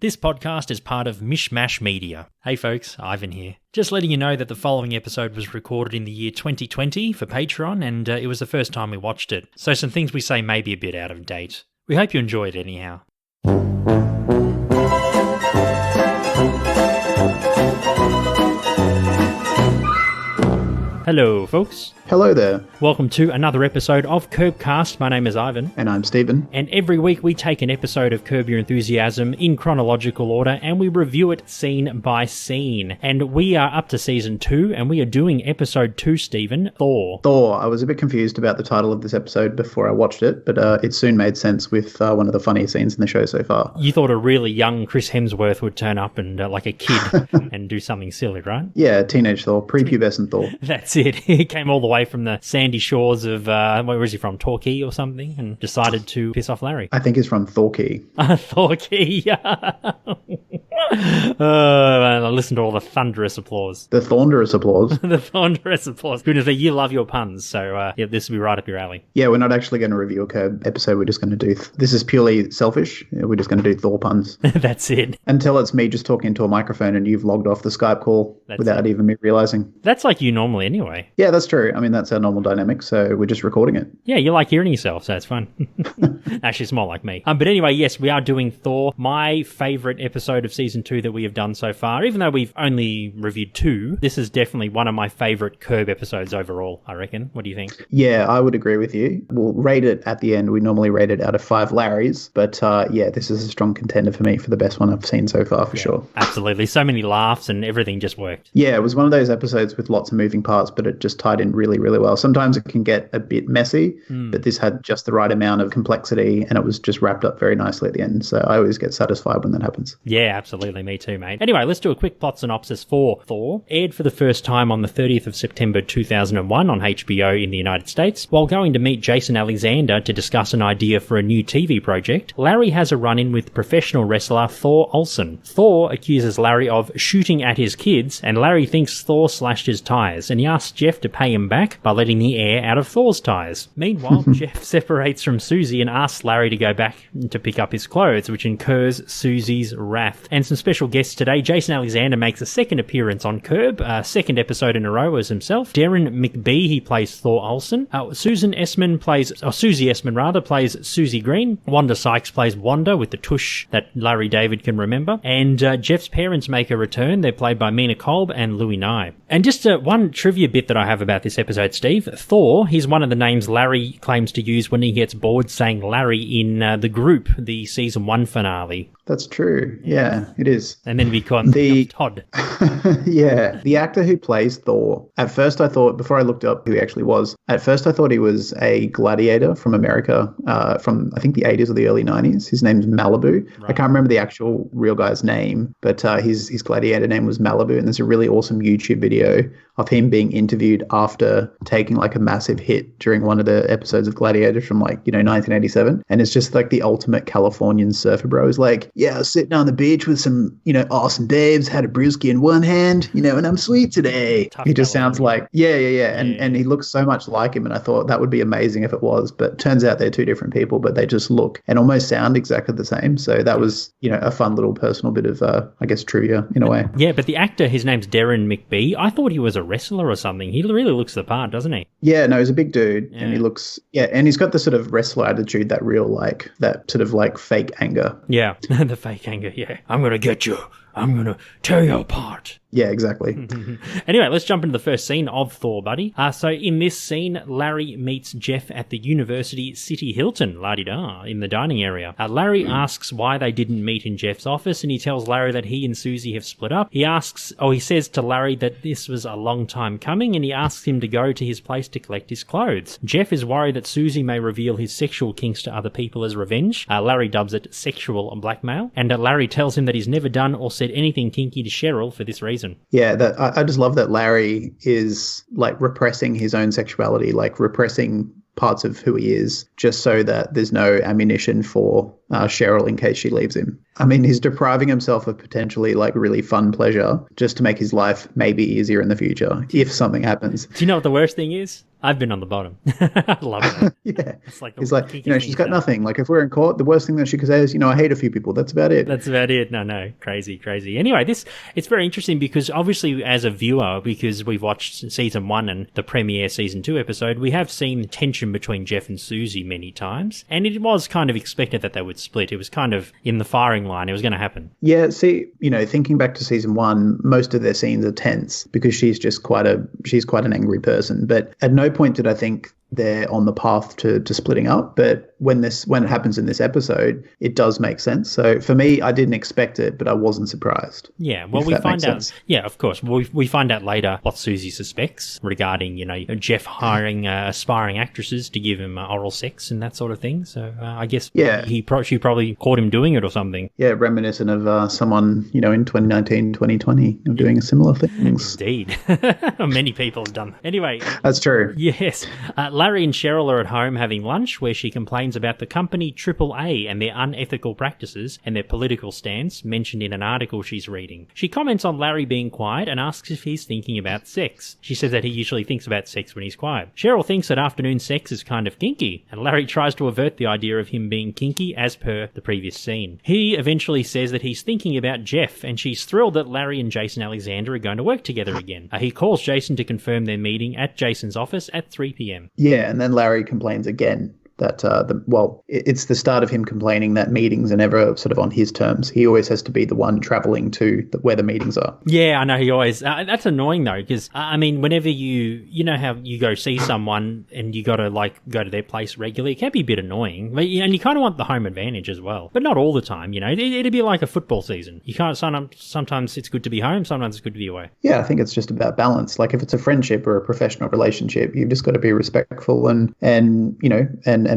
This podcast is part of Mishmash Media. Hey folks, Ivan here. Just letting you know that the following episode was recorded in the year 2020 for Patreon, and it was the first time we watched it, so some things we say may be a bit out of date. We hope you enjoy it anyhow. Hello folks. Hello there. Welcome to another episode of Curbcast. My name is Ivan. And I'm Stephen. And every week we take an episode of Curb Your Enthusiasm in chronological order and we review it scene by scene. And we are up to season 2 and we are doing episode 2, Stephen, Thor. Thor. I was a bit confused about the title of this episode before I watched it, but it soon made sense with one of the funniest scenes in the show so far. You thought a really young Chris Hemsworth would turn up and like a kid and do something silly, right? Yeah, teenage Thor, prepubescent Thor. That's it. He came all the way from the sandy shores of, where was he from, Torquay or something, and decided to piss off Larry. I think he's from Torquay. Torquay, I listened to all the thunderous applause. The thunderous applause. The thunderous applause. Goodness, you love your puns, so this will be right up your alley. Yeah, we're not actually going to review a Curb episode. We're just going to do... this is purely selfish. We're just going to do Thor puns. That's it. Until it's me just talking into a microphone and you've logged off the Skype call without even me realising. That's like you normally anyway. Yeah, that's true. I mean, that's our normal dynamic, so we're just recording it. Yeah, you like hearing yourself, so it's fun. Actually, it's more like me. But anyway, yes, we are doing Thor, my favourite episode of Season 2 that we have done so far. Even though we've only reviewed 2, this is definitely one of my favourite Curb episodes overall, I reckon. What do you think? Yeah, I would agree with you. We'll rate it at the end. We normally rate it out of 5 Larrys, but yeah, this is a strong contender for me for the best one I've seen so far, for sure. Absolutely. So many laughs and everything just worked. Yeah, it was one of those episodes with lots of moving parts, but it just tied in really, really well. Sometimes it can get a bit messy, but this had just the right amount of complexity and it was just wrapped up very nicely at the end. So I always get satisfied when that happens. Yeah, absolutely. Me too, mate. Anyway, let's do a quick plot synopsis for Thor. Aired for the first time on the 30th of September 2001 on HBO in the United States. While going to meet Jason Alexander to discuss an idea for a new TV project, Larry has a run-in with professional wrestler Thor Olsen. Thor accuses Larry of shooting at his kids, and Larry thinks Thor slashed his tyres, and he asks Jeff to pay him back by letting the air out of Thor's tyres. Meanwhile, Jeff separates from Susie and asks Larry to go back to pick up his clothes, which incurs Susie's wrath. And some special guests today. Jason Alexander makes a second appearance on Curb, second episode in a row as himself. Darren McBee, he plays Thor Olsen. Susie Essman plays Susie Green. Wanda Sykes plays Wanda with the tush that Larry David can remember. And Jeff's parents make a return. They're played by Mina Kolb and Louis Nye. And just one trivia bit that I have about this episode, Steve. Thor, he's one of the names Larry claims to use when he gets bored saying Larry in The Group, the season 1 finale. That's true. Yeah, it is. And then becomes Todd. Yeah. The actor who plays Thor, at first I thought, before I looked up who he actually was, at first I thought he was a gladiator from America, from I think the 80s or the early 90s. His name's Malibu. Right. I can't remember the actual real guy's name, but his gladiator name was Malibu. And there's a really awesome YouTube video of him being interviewed after taking like a massive hit during one of the episodes of Gladiator from 1987. And it's just like the ultimate Californian surfer bro. He's like, yeah, I was sitting on the beach with some, awesome babes, had a brewski in one hand, and I'm sweet today. Tough he just sounds like, yeah. And he looks so much like him. And I thought that would be amazing if it was, but turns out they're two different people, but they just look and almost sound exactly the same. So that was, a fun little personal bit of, trivia in a way. Yeah, but the actor, his name's Darren McBee. I thought he was a wrestler or something. He really looks the part, doesn't he? Yeah, no, he's a big dude and he looks, and he's got the sort of wrestler attitude, that real, that sort of fake anger. Yeah, the fake anger, yeah. I'm going to get you. I'm going to tear you apart. Yeah, exactly. Anyway, let's jump into the first scene of Thor, buddy. So in this scene, Larry meets Jeff at the University City Hilton, la-di-da, in the dining area. Larry asks why they didn't meet in Jeff's office, and he tells Larry that he and Susie have split up. He says to Larry that this was a long time coming, and he asks him to go to his place to collect his clothes. Jeff is worried that Susie may reveal his sexual kinks to other people as revenge. Larry dubs it sexual blackmail, and Larry tells him that he's never done or said anything kinky to Cheryl for this reason. Yeah, I just love that Larry is repressing his own sexuality, repressing parts of who he is, just so that there's no ammunition for Cheryl in case she leaves him. I mean, he's depriving himself of potentially like really fun pleasure just to make his life maybe easier in the future if something happens. Do you know what the worst thing is? I've been on the bottom. I love it. Yeah. It's like he's like, she's got nothing. Like, if we're in court, the worst thing that she could say is, I hate a few people. That's about it. That's about it. No. Crazy. Anyway, it's very interesting because obviously as a viewer, because we've watched season 1 and the premiere season 2 episode, we have seen tension between Jeff and Susie many times. And it was kind of expected that they would split. It was kind of in the firing line. It was going to happen. Yeah. See, thinking back to season 1, most of their scenes are tense because she's quite an angry person. But at no point did I think they're on the path to splitting up, but when it happens in this episode, it does make sense. So for me, I didn't expect it, but I wasn't surprised. Yeah, well, we find out. Sense. Yeah, of course. We find out later what Susie suspects regarding Jeff hiring aspiring actresses to give him oral sex and that sort of thing. So I guess she probably caught him doing it or something. Yeah, reminiscent of someone in 2019, 2020 doing similar things. Indeed, many people have done that. Anyway, that's true. Yes. Larry and Cheryl are at home having lunch where she complains about the company AAA and their unethical practices and their political stance mentioned in an article she's reading. She comments on Larry being quiet and asks if he's thinking about sex. She says that he usually thinks about sex when he's quiet. Cheryl thinks that afternoon sex is kind of kinky, and Larry tries to avert the idea of him being kinky as per the previous scene. He eventually says that he's thinking about Jeff, and she's thrilled that Larry and Jason Alexander are going to work together again. He calls Jason to confirm their meeting at Jason's office at 3 p.m. Yeah, and then Larry complains again that, it's the start of him complaining that meetings are never sort of on his terms. He always has to be the one traveling to where the meetings are. Yeah, I know. He always... that's annoying, though, because, whenever you know how you go see someone and you got to, go to their place regularly, it can be a bit annoying. But, and you kind of want the home advantage as well. But not all the time, It'd be like a football season. You can't... Sometimes it's good to be home, sometimes it's good to be away. Yeah, I think it's just about balance. Like, if it's a friendship or a professional relationship, you've just got to be respectful and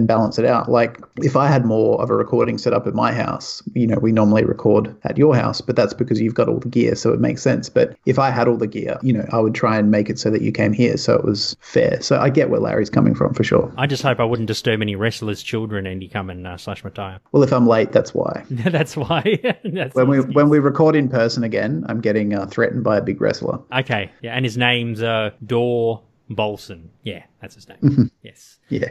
balance it out. Like, if I had more of a recording set up at my house, we normally record at your house, but that's because you've got all the gear, so it makes sense. But if I had all the gear, I would try and make it so that you came here, so it was fair. So I get where Larry's coming from, for sure. I just hope I wouldn't disturb any wrestlers' children and you come and slash my tire. Well, if I'm late, that's why. That's why. When we record in person again, I'm getting threatened by a big wrestler. Okay, yeah, and his name's Dor Bolson. Yeah, that's his name. Yes. Yeah.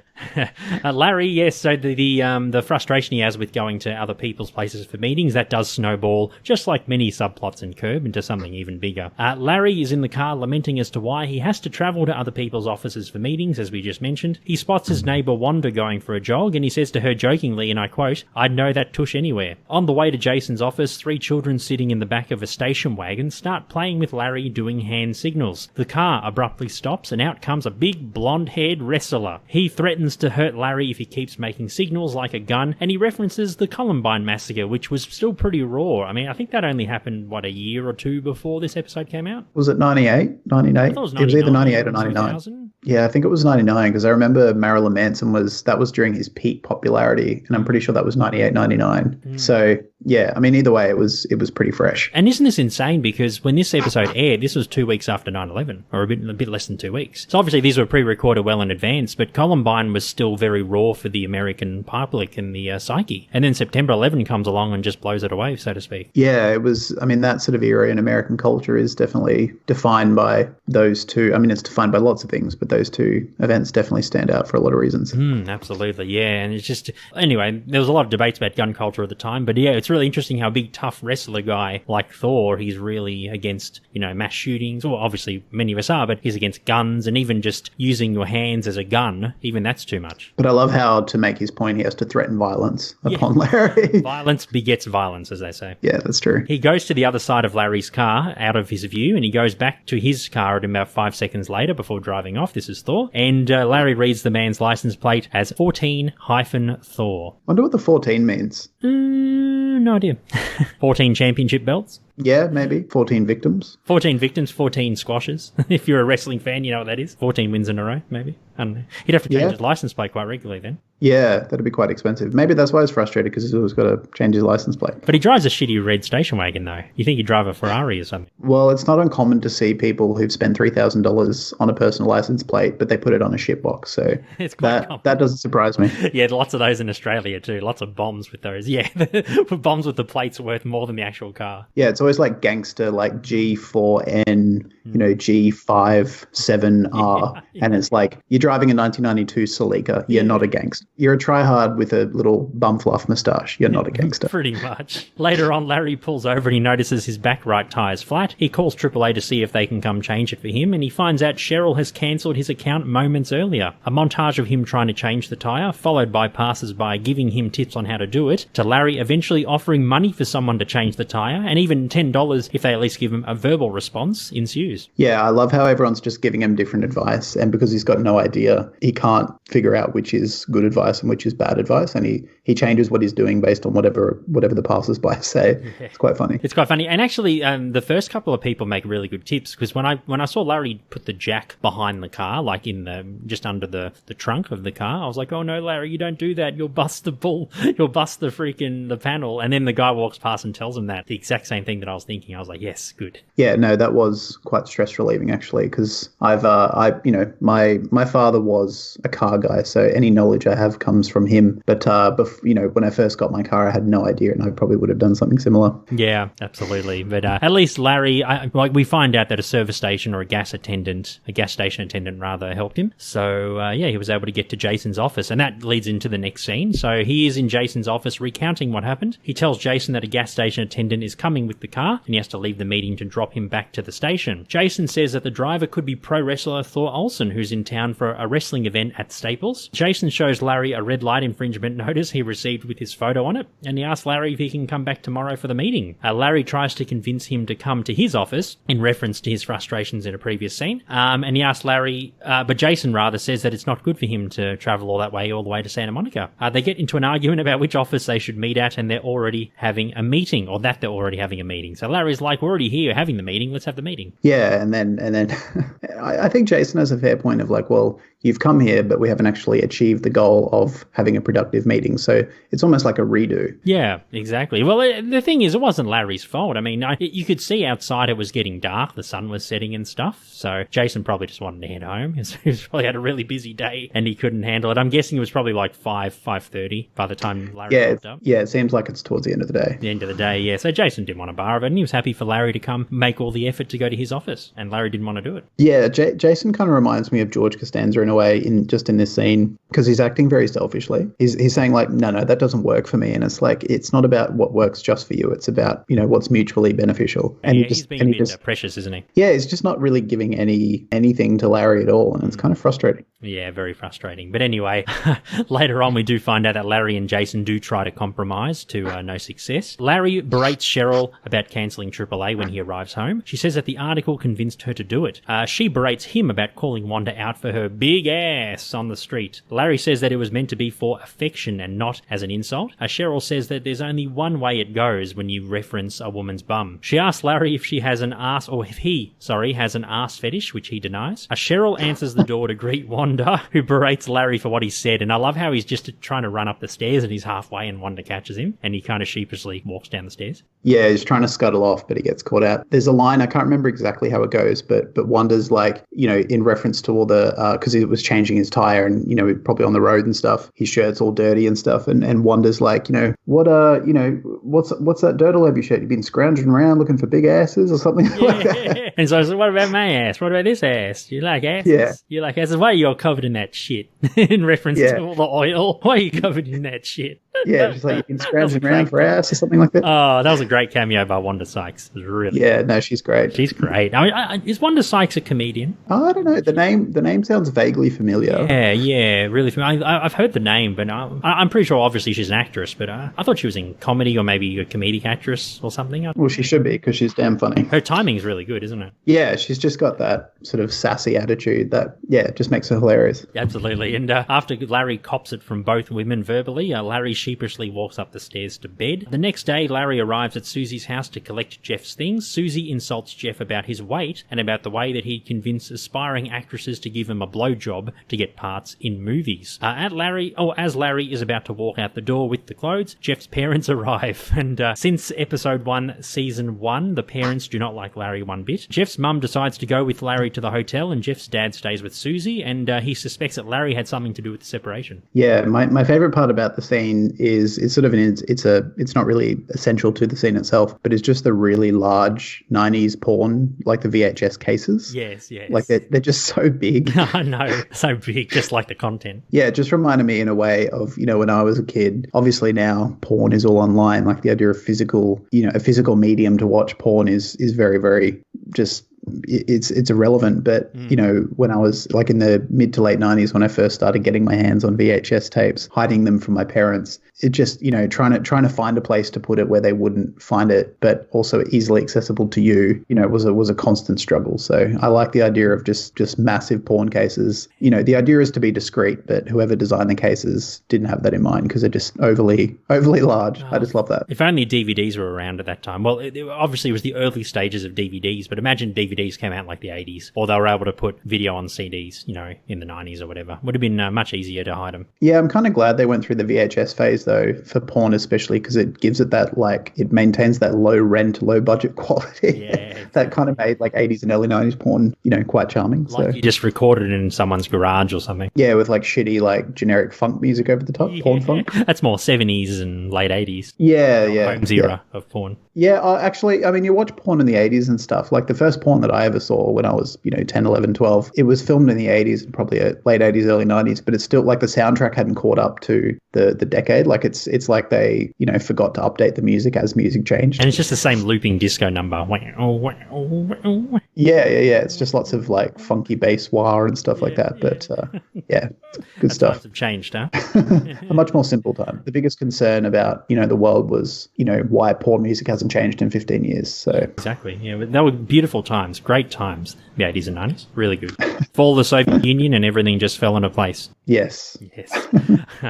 Larry, yes, so the frustration he has with going to other people's places for meetings, that does snowball, just like many subplots in Curb, into something even bigger. Larry is in the car lamenting as to why he has to travel to other people's offices for meetings, as we just mentioned. He spots his neighbour Wanda going for a jog, and he says to her jokingly, and I quote, "I'd know that tush anywhere." On the way to Jason's office, 3 children sitting in the back of a station wagon start playing with Larry doing hand signals. The car abruptly stops, and out comes a big blonde-haired wrestler. He threatens to hurt Larry if he keeps making signals like a gun, and he references the Columbine massacre, which was still pretty raw. I think that only happened, a year or two before this episode came out? Was it 98? 99? It was either 98 or 99. 2000? Yeah, I think it was 99, because I remember Marilyn Manson was during his peak popularity, and I'm pretty sure that was 98, 99. So, yeah, either way, it was pretty fresh. And isn't this insane? Because when this episode aired, this was 2 weeks after 9/11, or a bit less than 2 weeks. So obviously these were pre-recorded well in advance, but Columbine was still very raw for the American public and the psyche. And then September 11 comes along and just blows it away, so to speak. Yeah, it was, that sort of era in American culture is definitely defined by those two. It's defined by lots of things, but those two events definitely stand out for a lot of reasons. Absolutely, yeah. And it's just, anyway, there was a lot of debates about gun culture at the time, but yeah, it's really interesting how a big, tough wrestler guy like Thor, he's really against, mass shootings. Well, obviously many of us are, but he's against guns and even just using your hands as a gun. Even that's too much. But I love how, to make his point, he has to threaten violence upon Larry. Violence begets violence, as they say. Yeah, that's true. He goes to the other side of Larry's car, out of his view, and he goes back to his car at about 5 seconds later before driving off. This is Thor. And Larry reads the man's license plate as 14-Thor. Wonder what the 14 means. No idea. 14 championship belts? Yeah, maybe 14 victims. 14 victims, 14 squashes. If you're a wrestling fan, you know what that is. 14 wins in a row, maybe. I don't know. He'd have to change his license plate quite regularly then. Yeah, that'd be quite expensive. Maybe that's why he's frustrated, because he's always got to change his license plate. But he drives a shitty red station wagon, though. You think he'd drive a Ferrari or something? Well, it's not uncommon to see people who've spent $3,000 on a personal license plate, but they put it on a shitbox. So it's quite common. That doesn't surprise me. Yeah, lots of those in Australia too. Lots of bombs with those. Yeah, bombs with the plates are worth more than the actual car. Yeah, it's always like gangster, like G4N, G57R. Yeah. And it's like, you're driving a 1992 Celica. You're not a gangster. You're a tryhard with a little bum fluff moustache. You're not a gangster. Pretty much. Later on, Larry pulls over and he notices his back right tyre's flat. He calls AAA to see if they can come change it for him, and he finds out Cheryl has cancelled his account moments earlier. A montage of him trying to change the tyre, followed by passers-by giving him tips on how to do it, to Larry eventually offering money for someone to change the tyre, and even $10 if they at least give him a verbal response, ensues. Yeah, I love how everyone's just giving him different advice, and because he's got no idea, he can't figure out which is good advice and which is bad advice, and he changes what he's doing based on whatever the passers-by say. Yeah. It's quite funny. It's quite funny. And actually, the first couple of people make really good tips, because when I saw Larry put the jack behind the car, like in just under the trunk of the car, I was like, oh no, Larry, you don't do that. You'll bust the the panel. And then the guy walks past and tells him that. The exact same thing that I was thinking. I was like, yes, good. Yeah, no, that was quite stress relieving actually, because my father was a car guy, so any knowledge I have comes from him. But when I first got my car, I had no idea, and I probably would have done something similar. Yeah, absolutely. But at least Larry, we find out that a service station or a gas station attendant rather, helped him. So he was able to get to Jason's office, and that leads into the next scene. So he is in Jason's office recounting what happened. He tells Jason that a gas station attendant is coming with the car, and he has to leave the meeting to drop him back to the station. Jason says that the driver could be pro wrestler Thor Olsen, who's in town for a wrestling event at Staples. Jason shows Larry a red light infringement notice he received with his photo on it, and he asks Larry if he can come back tomorrow for the meeting. Larry tries to convince him to come to his office in reference to his frustrations in a previous scene, and he asks Larry, but Jason rather says that it's not good for him to travel all the way to Santa Monica. They get into an argument about which office they should meet at, and they're already having a meeting. So Larry's like, we're already here having the meeting, let's have the meeting. Yeah, and then I think Jason has a fair point of like, well, you've come here, but we haven't actually achieved the goal of having a productive meeting. So it's almost like a redo. Yeah, exactly. Well, the thing is, it wasn't Larry's fault. I mean, you could see outside it was getting dark. The sun was setting and stuff. So Jason probably just wanted to head home. He probably had a really busy day and he couldn't handle it. I'm guessing it was probably like 5:30 by the time Larry popped up. Yeah, it seems like it's towards the end of the day. The end of the day, yeah. So Jason didn't want a bar of it, and he was happy for Larry to come make all the effort to go to his office. And Larry didn't want to do it. Yeah, Jason kind of reminds me of George Costanza in a way, in this scene, because he's acting very selfishly. He's saying like, no, that doesn't work for me. And it's like, it's not about what works just for you. It's about, what's mutually beneficial. And he's being a bit precious, isn't he? Yeah, he's just not really giving anything to Larry at all. And it's kind of frustrating. Yeah, very frustrating. But anyway, later on we do find out that Larry and Jason do try to compromise to no success. Larry berates Cheryl about cancelling AAA when he arrives home. She says that the article convinced her to do it. She berates him about calling Wanda out for her big ass on the street. Larry says that it was meant to be for affection and not as an insult. Cheryl says that there's only one way it goes when you reference a woman's bum. She asks Larry if he has an ass fetish, which he denies. Cheryl answers the door to greet Wanda, who berates Larry for what he said, and I love how he's just trying to run up the stairs and he's halfway and Wanda catches him and he kind of sheepishly walks down the stairs. Yeah, he's trying to scuttle off, but he gets caught out. There's a line, I can't remember exactly how it goes, but Wanda's like, in reference to all the, because he was changing his tire and, probably on the road and stuff, his shirt's all dirty and stuff, and Wanda's like, what's that dirtle over your shirt? You've been scrounging around looking for big asses or something like that. And so I said, what about my ass? What about this ass? You like asses? Yeah. You like asses? Why are you all covered in that shit? In reference to all the oil. Why are you covered in that shit? Yeah, just like you've been scrounging around for ass or something like that. Oh, that was a great cameo by Wanda Sykes. It was really good. No, she's great. She's great. I mean, is Wanda Sykes a comedian? Oh, I don't know. The name sounds vaguely familiar. Yeah, really familiar. I've heard the name, but I'm pretty sure obviously she's an actress, but I thought she was in comedy or maybe a comedic actress or something. Well, she should be because she's damn funny. Her timing is really good, isn't it? Yeah, she's just got that sort of sassy attitude that, just makes her hilarious. Absolutely. And after Larry cops it from both women verbally, Larry sheepishly walks up the stairs to bed. The next day, Larry arrives at Susie's house to collect Jeff's things. Susie insults Jeff about his weight and about the way that he'd convince aspiring actresses to give him a blowjob to get parts in movies. As Larry is about to walk out the door with the clothes, Jeff's parents arrive. And since episode 1, season 1, the parents do not like Larry one bit. Jeff's mum decides to go with Larry to the hotel, and Jeff's dad stays with Susie, and he suspects that Larry had something to do with the separation. Yeah, my favorite part about the scene is it's sort of it's not really essential to the scene itself, but it's just the really large 90s porn, like the VHS cases. Yes. Like they're just so big. I know, so big, just like the content. Yeah, it just reminded me in a way of, when I was a kid. Obviously now porn is all online. Like the idea of a physical medium to watch porn is very, very just it's irrelevant. But when I was like in the mid to late 90s, when I first started getting my hands on VHS tapes, hiding them from my parents, it just trying to find a place to put it where they wouldn't find it, but also easily accessible to you, was a constant struggle. So I like the idea of just massive porn cases. The idea is to be discreet, but whoever designed the cases didn't have that in mind because they're just overly large. I just love that. If only DVDs were around at that time. Well, obviously it was the early stages of DVDs, but imagine DVDs came out in like the 80s, or they were able to put video on CDs, in the 90s or whatever. Would have been much easier to hide them. Yeah, I'm kind of glad they went through the VHS phase though, for porn especially, because it gives it that, like, it maintains that low rent, low budget quality. Yeah. That kind of made like 80s and early 90s porn, quite charming. Like you just recorded it in someone's garage or something. Yeah, with like shitty, like generic funk music over the top, porn funk. That's more 70s and late 80s. Yeah. Holmes era of porn. Yeah, actually, I mean, you watch porn in the 80s and stuff. Like the first porn that I ever saw when I was, 10, 11, 12, it was filmed in the 80s and probably late 80s, early 90s, but it's still like the soundtrack hadn't caught up to the decade. Like it's like they, forgot to update the music as music changed. And it's just the same looping disco number. Yeah. It's just lots of like funky bass wah and stuff like that. But good stuff. Times have changed, huh? A much more simple time. The biggest concern about, the world was, why porn music hasn't changed in 15 years. So exactly. Yeah, but they were beautiful times, great times. The 80s and 90s, really good. Fall of the Soviet Union and everything just fell into place. Yes.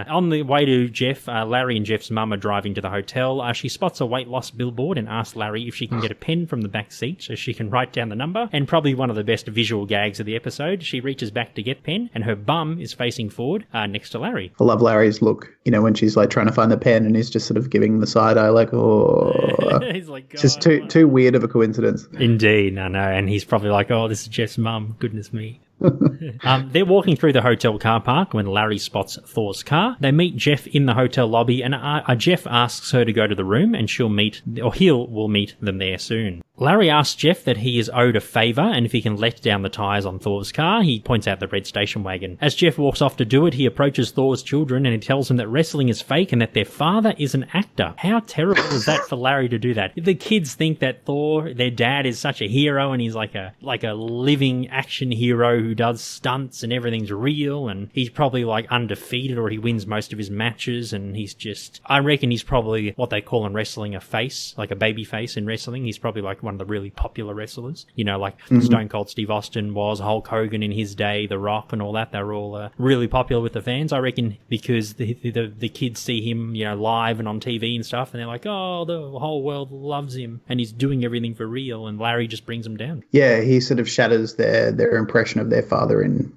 On the way to Jeff, Larry and Jeff's mum are driving to the hotel. She spots a weight loss billboard and asks Larry if she can get a pen from the back seat so she can write down the number. And probably one of the best visual gags of the episode, she reaches back to get pen and her bum is facing forward next to Larry. I love Larry's look, when she's like trying to find the pen and he's just sort of giving the side eye like, oh. He's like, God, just too weird of a coincidence. Indeed, I know. And he's probably like, oh, this is Jeff's mum. Goodness me. They're walking through the hotel car park when Larry spots Thor's car. They meet Jeff in the hotel lobby and Jeff asks her to go to the room and he will meet them there soon. Larry asks Jeff that he is owed a favour and if he can let down the tyres on Thor's car. He points out the red station wagon. As Jeff walks off to do it, he approaches Thor's children and he tells them that wrestling is fake and that their father is an actor. How terrible is that for Larry to do that? If the kids think that Thor, their dad, is such a hero and he's like a living action hero who does stunts and everything's real and he's probably like undefeated or he wins most of his matches and I reckon he's probably what they call in wrestling a face, like a baby face in wrestling. He's probably like one of the really popular wrestlers, like Stone Cold Steve Austin was, Hulk Hogan in his day, The Rock and all that. They were all really popular with the fans, I reckon, because the kids see him, live and on TV and stuff, and they're like, oh, the whole world loves him and he's doing everything for real, and Larry just brings him down. Yeah, he sort of shatters their impression of their father in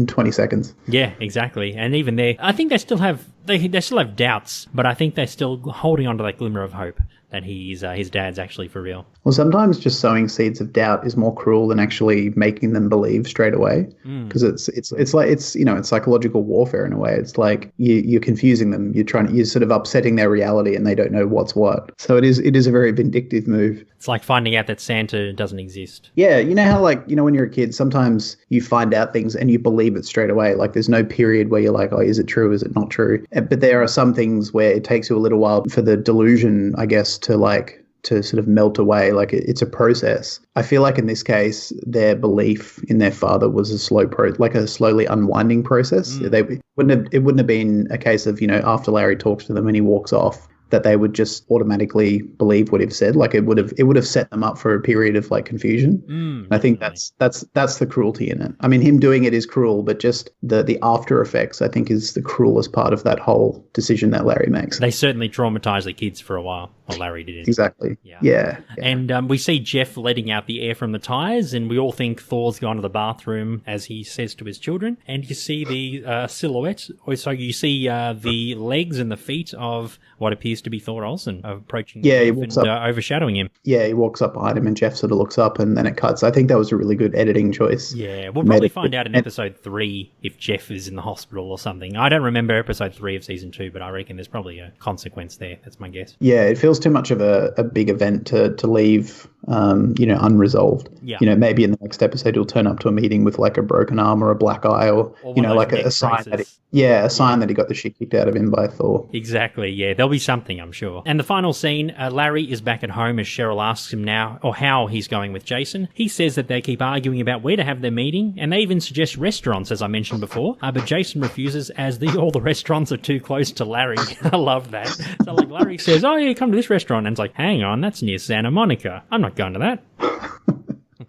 20 seconds. Yeah, exactly. And even there, I think they still have doubts, but I think they're still holding on to that glimmer of hope that his dad's actually for real. Well, sometimes just sowing seeds of doubt is more cruel than actually making them believe straight away, because it's like it's psychological warfare in a way. It's like you're confusing them. You're sort of upsetting their reality, and they don't know what's what. So it is a very vindictive move. It's like finding out that Santa doesn't exist. Yeah, you know how when you're a kid, sometimes you find out things and you believe it straight away. Like there's no period where you're like, oh, is it true? Is it not true? But there are some things where it takes you a little while for the delusion, I guess, to sort of melt away. Like it's a process. I feel like in this case, their belief in their father was a slowly unwinding process. It wouldn't have been a case of, after Larry talks to them and he walks off, that they would just automatically believe what he'd said. Like it would have set them up for a period of like confusion. I think that's the cruelty in it. I mean, him doing it is cruel, but just the after effects, I think, is the cruelest part of that whole decision that Larry makes. They certainly traumatized the kids for a while. Well, Larry did. Exactly. Yeah. And we see Jeff letting out the air from the tires, and we all think Thor's gone to the bathroom, as he says to his children. And you see the silhouette, or so you see the legs and the feet of what appears to be Thor Olsen approaching Jeff he walks and up. overshadowing him. Yeah, he walks up behind him, and Jeff sort of looks up, and then it cuts. I think that was a really good editing choice. Yeah, we'll probably find out in episode 3 if Jeff is in the hospital or something. I don't remember episode 3 of season 2, but I reckon there's probably a consequence there. That's my guess. Yeah, it feels too much of a big event to leave, unresolved. Yeah. Maybe in the next episode he'll turn up to a meeting with like a broken arm or a black eye, or like a sign that that he got the shit kicked out of him by Thor. Exactly. Yeah, there'll be something, I'm sure. And the final scene, Larry is back at home as Cheryl asks him now, or how he's going with Jason. He says that they keep arguing about where to have their meeting, and they even suggest restaurants, as I mentioned before. But Jason refuses, as all the restaurants are too close to Larry. I love that. So like Larry says, "Oh yeah, come to this restaurant," and it's like, "Hang on, that's near Santa Monica. I'm not going to that."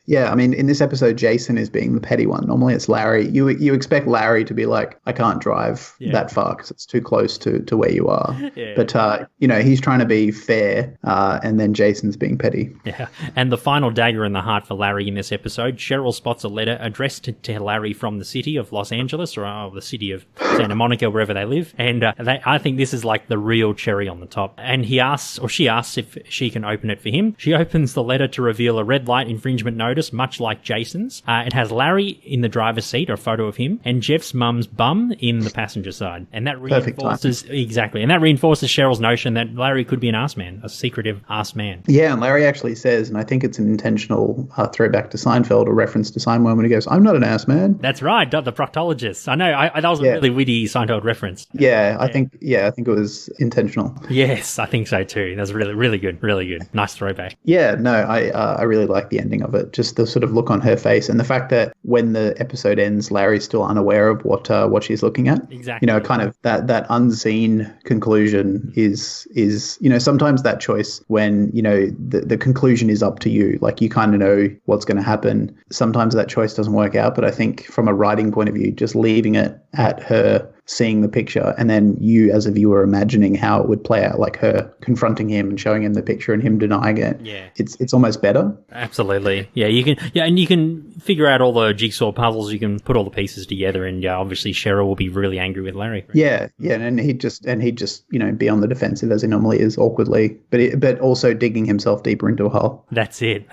Yeah, I mean, in this episode, Jason is being the petty one. Normally it's Larry. You expect Larry to be like, I can't drive that far because it's too close to where you are. Yeah. But, he's trying to be fair, and then Jason's being petty. Yeah, and the final dagger in the heart for Larry in this episode, Cheryl spots a letter addressed to Larry from the city of Los Angeles, or the city of Santa Monica, wherever they live. And I think this is like the real cherry on the top. And she asks if she can open it for him. She opens the letter to reveal a red light infringement notice, much like Jason's. It has Larry in the driver's seat, or a photo of him, and Jeff's mum's bum in the passenger side. And that reinforces Cheryl's notion that Larry could be an arse man, a secretive arse man. Yeah, and Larry actually says, and I think it's an intentional throwback to Seinfeld, or reference to Seinfeld, when he goes, "I'm not an ass man." That's right, the proctologist. I know, that was a really witty Seinfeld reference. I think it was intentional. Yes, I think so too. That's really, really good, really good. Nice throwback. Yeah, no, I really like the ending of it. Just the sort of look on her face, and the fact that when the episode ends, Larry's still unaware of what she's looking at. Exactly. Kind of that unseen conclusion is sometimes that choice when the conclusion is up to you, like you kind of know what's going to happen. Sometimes that choice doesn't work out, but I think from a writing point of view, just leaving it at her seeing the picture, and then you as a viewer imagining how it would play out, like her confronting him and showing him the picture and him denying it. Yeah, it's almost better. Absolutely. Yeah, and you can figure out all the jigsaw puzzles. You can put all the pieces together, and obviously Cheryl will be really angry with Larry. Yeah, and he'd just be on the defensive as he normally is, awkwardly, but also digging himself deeper into a hole. That's it.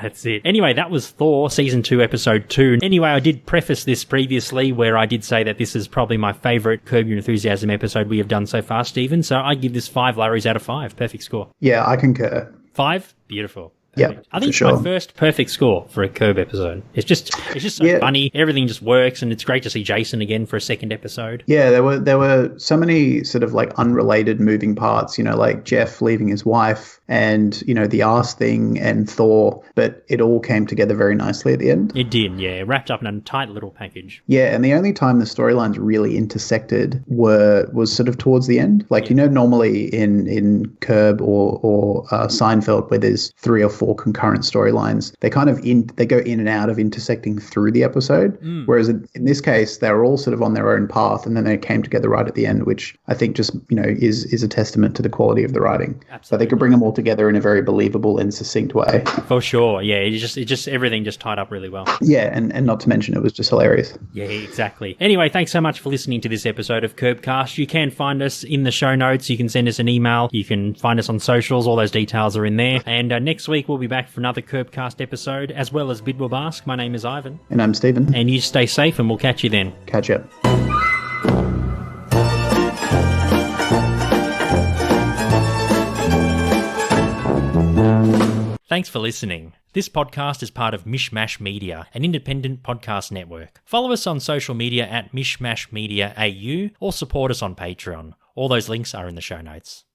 Anyway, that was Thor season 2 episode 2. Anyway, I did preface this previously where I did say that this is probably my favourite Curb Your Enthusiasm episode we have done so far, Stephen. So I give this 5 Larrys out of 5. Perfect score. Yeah, I concur. 5? Beautiful. Yeah, I think it's my first perfect score for a Curb episode. It's just so funny. Everything just works, and it's great to see Jason again for a second episode. Yeah, there were so many sort of like unrelated moving parts, like Jeff leaving his wife, and the arse thing, and Thor, but it all came together very nicely at the end. It did, yeah, wrapped up in a tight little package. Yeah, and the only time the storylines really intersected was sort of towards the end. Like normally in Curb or Seinfeld, where there's 3 or 4 concurrent storylines, they kind of they go in and out of intersecting through the episode. Whereas in this case, they were all sort of on their own path, and then they came together right at the end, which I think just is a testament to the quality of the writing. Absolutely. So they could bring them all together in a very believable and succinct way. For sure, yeah. It just everything just tied up really well. Yeah, and not to mention it was just hilarious. Yeah, exactly. Anyway, thanks so much for listening to this episode of Curbcast. You can find us in the show notes. You can send us an email. You can find us on socials. All those details are in there. And next week we'll be back for another Curbcast episode, as well as Bidwell Bask. My name is Ivan. And I'm Stephen. And you stay safe, and we'll catch you then. Catch ya. Thanks for listening. This podcast is part of Mishmash Media, an independent podcast network. Follow us on social media at Mishmash Media AU, or support us on Patreon. All those links are in the show notes.